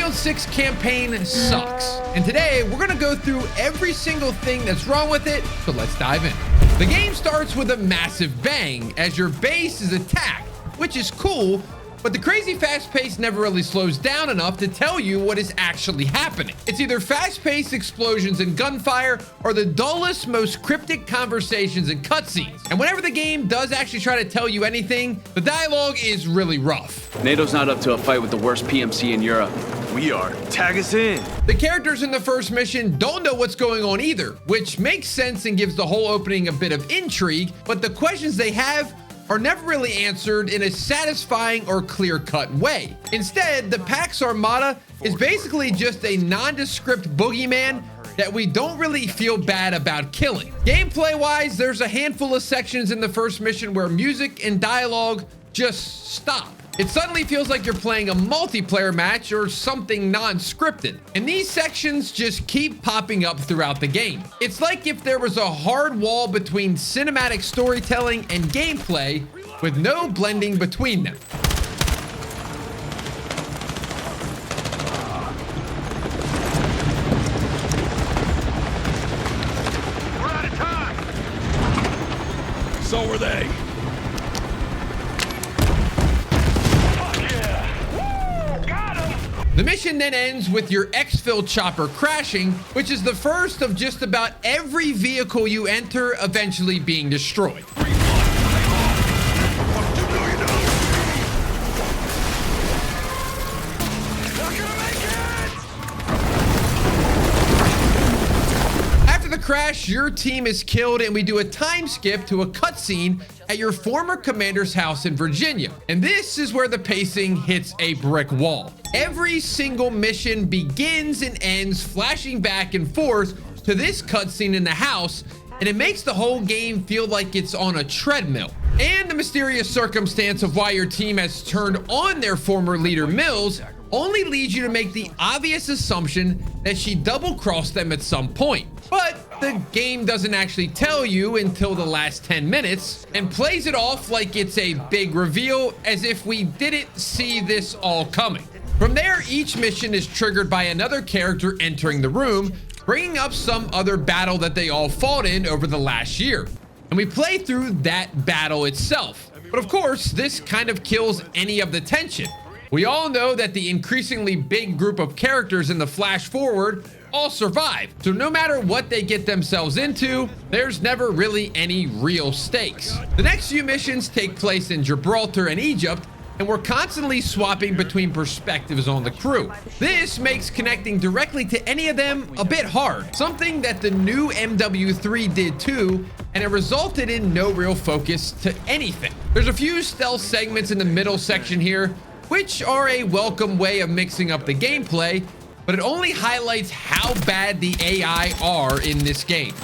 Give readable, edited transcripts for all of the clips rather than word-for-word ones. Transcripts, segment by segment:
BF6 campaign sucks, and today we're gonna go through every single thing that's wrong with it, so let's dive in. The game starts with a massive bang as your base is attacked, which is cool, but the crazy fast pace never really slows down enough to tell you what is actually happening. It's either fast-paced explosions and gunfire or the dullest, most cryptic conversations and cutscenes. And whenever the game does actually try to tell you anything, the dialogue is really rough. NATO's not up to a fight with the worst PMC in Europe. We are. Tag us in. The characters in the first mission don't know what's going on either, which makes sense and gives the whole opening a bit of intrigue, but the questions they have are never really answered in a satisfying or clear-cut way. Instead, the Pax Armada is basically just a nondescript boogeyman that we don't really feel bad about killing. Gameplay-wise, there's a handful of sections in the first mission where music and dialogue just stop. It suddenly feels like you're playing a multiplayer match or something non-scripted. And these sections just keep popping up throughout the game. It's like if there was a hard wall between cinematic storytelling and gameplay with no blending between them. We're out of time. So are they. The mission then ends with your exfil chopper crashing, which is the first of just about every vehicle you enter eventually being destroyed. After the crash, your team is killed and we do a time skip to a cutscene at your former commander's house in Virginia. And this is where the pacing hits a brick wall. Every single mission begins and ends flashing back and forth to this cutscene in the house, and it makes the whole game feel like it's on a treadmill. And the mysterious circumstance of why your team has turned on their former leader Mills only leads you to make the obvious assumption that she double-crossed them at some point. But the game doesn't actually tell you until the last 10 minutes and plays it off like it's a big reveal, as if we didn't see this all coming. From there, each mission is triggered by another character entering the room, bringing up some other battle that they all fought in over the last year. And we play through that battle itself. But of course, this kind of kills any of the tension. We all know that the increasingly big group of characters in the flash forward all survive. So no matter what they get themselves into, there's never really any real stakes. The next few missions take place in Gibraltar and Egypt, and we're constantly swapping between perspectives on the crew. This makes connecting directly to any of them a bit hard, something that the new MW3 did too, and it resulted in no real focus to anything. There's a few stealth segments in the middle section here, which are a welcome way of mixing up the gameplay, but it only highlights how bad the AI are in this game.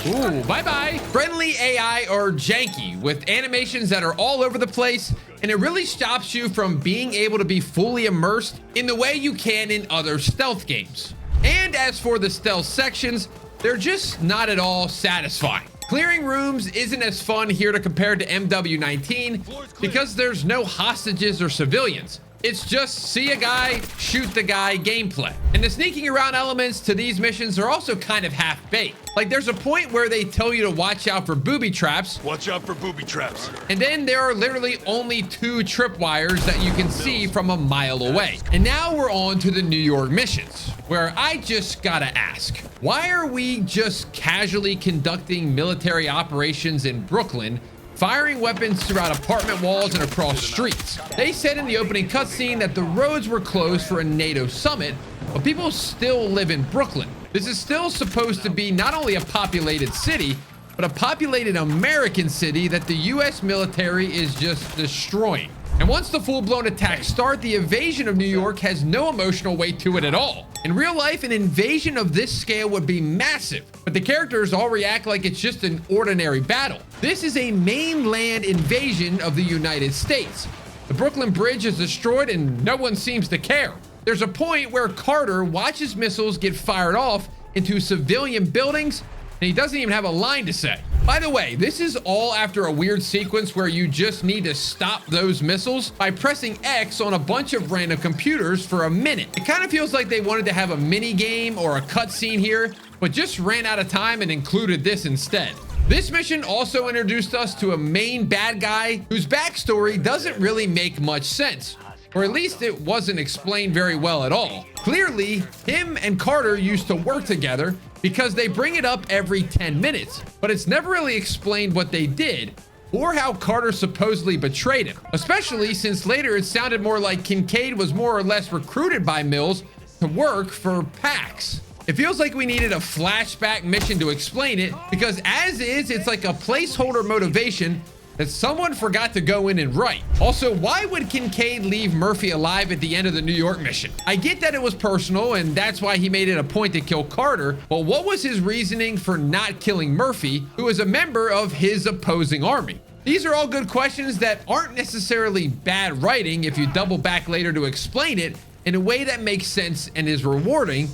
Ooh, bye-bye. Friendly AI are janky, with animations that are all over the place, and it really stops you from being able to be fully immersed in the way you can in other stealth games. And as for the stealth sections, they're just not at all satisfying. Clearing rooms isn't as fun here to compare to MW19 because there's no hostages or civilians. It's just see a guy, shoot the guy gameplay. And the sneaking around elements to these missions are also kind of half-baked. Like there's a point where they tell you to watch out for booby traps. Watch out for booby traps. And then there are literally only 2 tripwires that you can see from a mile away. And now we're on to the New York missions, where I just gotta ask, why are we just casually conducting military operations in Brooklyn, firing weapons throughout apartment walls and across streets? They said in the opening cutscene that the roads were closed for a NATO summit, but people still live in Brooklyn. This is still supposed to be not only a populated city, but a populated American city that the US military is just destroying. And once the full-blown attacks start, the invasion of New York has no emotional weight to it at all. In real life, an invasion of this scale would be massive, but the characters all react like it's just an ordinary battle. This is a mainland invasion of the United States. The Brooklyn Bridge is destroyed and no one seems to care. There's a point where Carter watches missiles get fired off into civilian buildings and he doesn't even have a line to say. By the way, this is all after a weird sequence where you just need to stop those missiles by pressing X on a bunch of random computers for a minute. It kind of feels like they wanted to have a mini game or a cutscene here, but just ran out of time and included this instead. This mission also introduced us to a main bad guy whose backstory doesn't really make much sense, or at least it wasn't explained very well at all. Clearly, him and Carter used to work together because they bring it up every 10 minutes, but it's never really explained what they did or how Carter supposedly betrayed him, especially since later it sounded more like Kincaid was more or less recruited by Mills to work for PAX. It feels like we needed a flashback mission to explain it, because as is, it's like a placeholder motivation that someone forgot to go in and write. Also, why would Kincaid leave Murphy alive at the end of the New York mission? I get that it was personal and that's why he made it a point to kill Carter, but what was his reasoning for not killing Murphy, who is a member of his opposing army? These are all good questions that aren't necessarily bad writing if you double back later to explain it in a way that makes sense and is rewarding,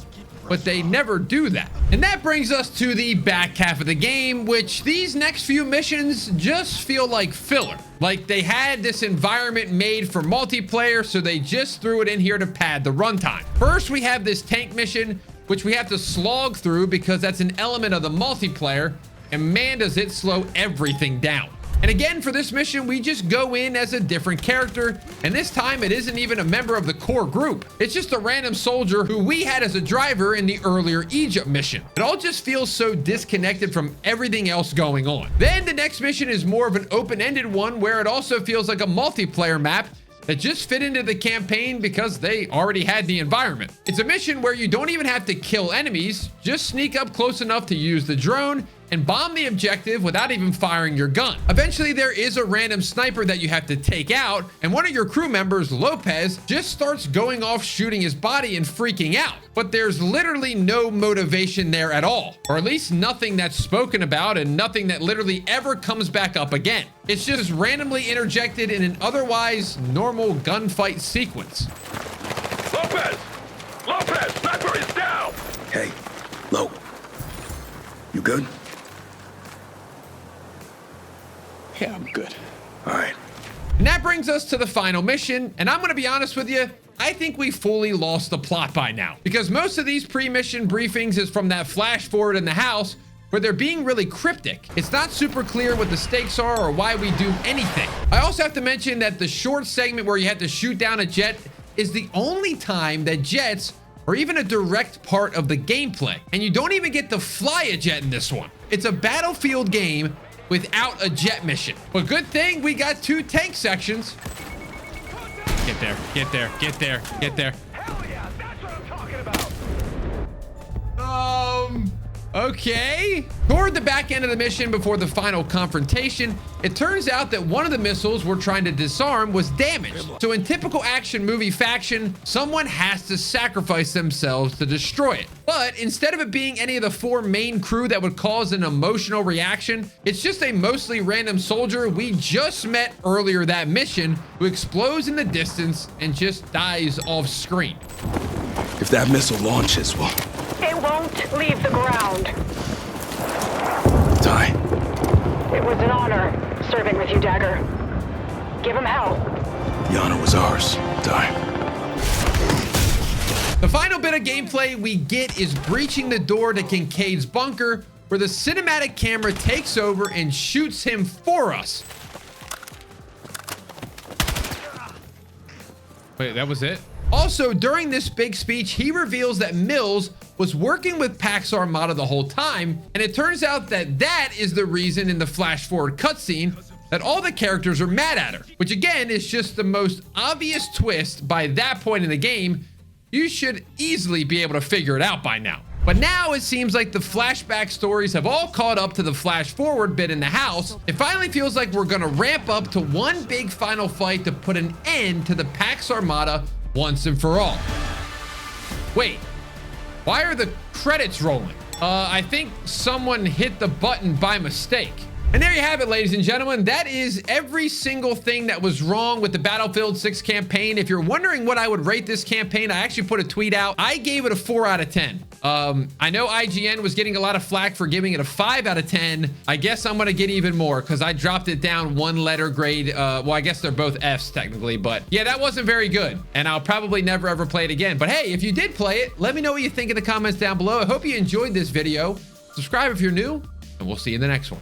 but they never do that. And that brings us to the back half of the game, which these next few missions just feel like filler. Like they had this environment made for multiplayer, so they just threw it in here to pad the runtime. First, we have this tank mission, which we have to slog through because that's an element of the multiplayer, and man, does it slow everything down. And again, for this mission, we just go in as a different character, and this time it isn't even a member of the core group. It's just a random soldier who we had as a driver in the earlier Egypt mission. It all just feels so disconnected from everything else going on. Then the next mission is more of an open-ended one where it also feels like a multiplayer map that just fit into the campaign because they already had the environment. It's a mission where you don't even have to kill enemies, just sneak up close enough to use the drone and bomb the objective without even firing your gun. Eventually, there is a random sniper that you have to take out, and one of your crew members, Lopez, just starts going off shooting his body and freaking out. But there's literally no motivation there at all, or at least nothing that's spoken about and nothing that literally ever comes back up again. It's just randomly interjected in an otherwise normal gunfight sequence. Lopez! Lopez! Sniper is down! Hey, Lo. You good? Yeah, I'm good. All right. And that brings us to the final mission, and I'm gonna be honest with you, I think we fully lost the plot by now, because most of these pre-mission briefings is from that flash forward in the house where they're being really cryptic. It's not super clear what the stakes are or why we do anything. I also have to mention that the short segment where you have to shoot down a jet is the only time that jets are even a direct part of the gameplay, and you don't even get to fly a jet in this one. It's a battlefield game without a jet mission. But good thing we got 2 tank sections. Get there, get there, get there, get there. Hell yeah, that's what I'm talking about! Okay. Toward the back end of the mission before the final confrontation, it turns out that one of the missiles we're trying to disarm was damaged. So in typical action movie fashion, someone has to sacrifice themselves to destroy it. But instead of it being any of the 4 main crew that would cause an emotional reaction, it's just a mostly random soldier we just met earlier that mission who explodes in the distance and just dies off screen. If that missile launches, well, It won't leave the ground. die. It was an honor serving with you, Dagger. Give him hell. The honor was ours. Die. The final bit of gameplay we get is breaching the door to Kincaid's bunker, where the cinematic camera takes over and shoots him for us. Wait, that was it? Also, during this big speech, he reveals that Mills was working with Pax Armada the whole time, and it turns out that that is the reason in the flash forward cutscene that all the characters are mad at her, which again is just the most obvious twist by that point in the game. You should easily be able to figure it out by now. But now it seems like the flashback stories have all caught up to the flash forward bit in the house. It finally feels like we're gonna ramp up to one big final fight to put an end to the Pax Armada once and for all. Wait, why are the credits rolling? I think someone hit the button by mistake. And there you have it, ladies and gentlemen. That is every single thing that was wrong with the Battlefield 6 campaign. If you're wondering what I would rate this campaign, I actually put a tweet out. I gave it a 4 out of 10. I know IGN was getting a lot of flack for giving it a 5 out of 10. I guess I'm gonna get even more because I dropped it down 1 letter grade. Well, I guess they're both Fs technically, but yeah, that wasn't very good. And I'll probably never ever play it again. But hey, if you did play it, let me know what you think in the comments down below. I hope you enjoyed this video. Subscribe if you're new, and we'll see you in the next one.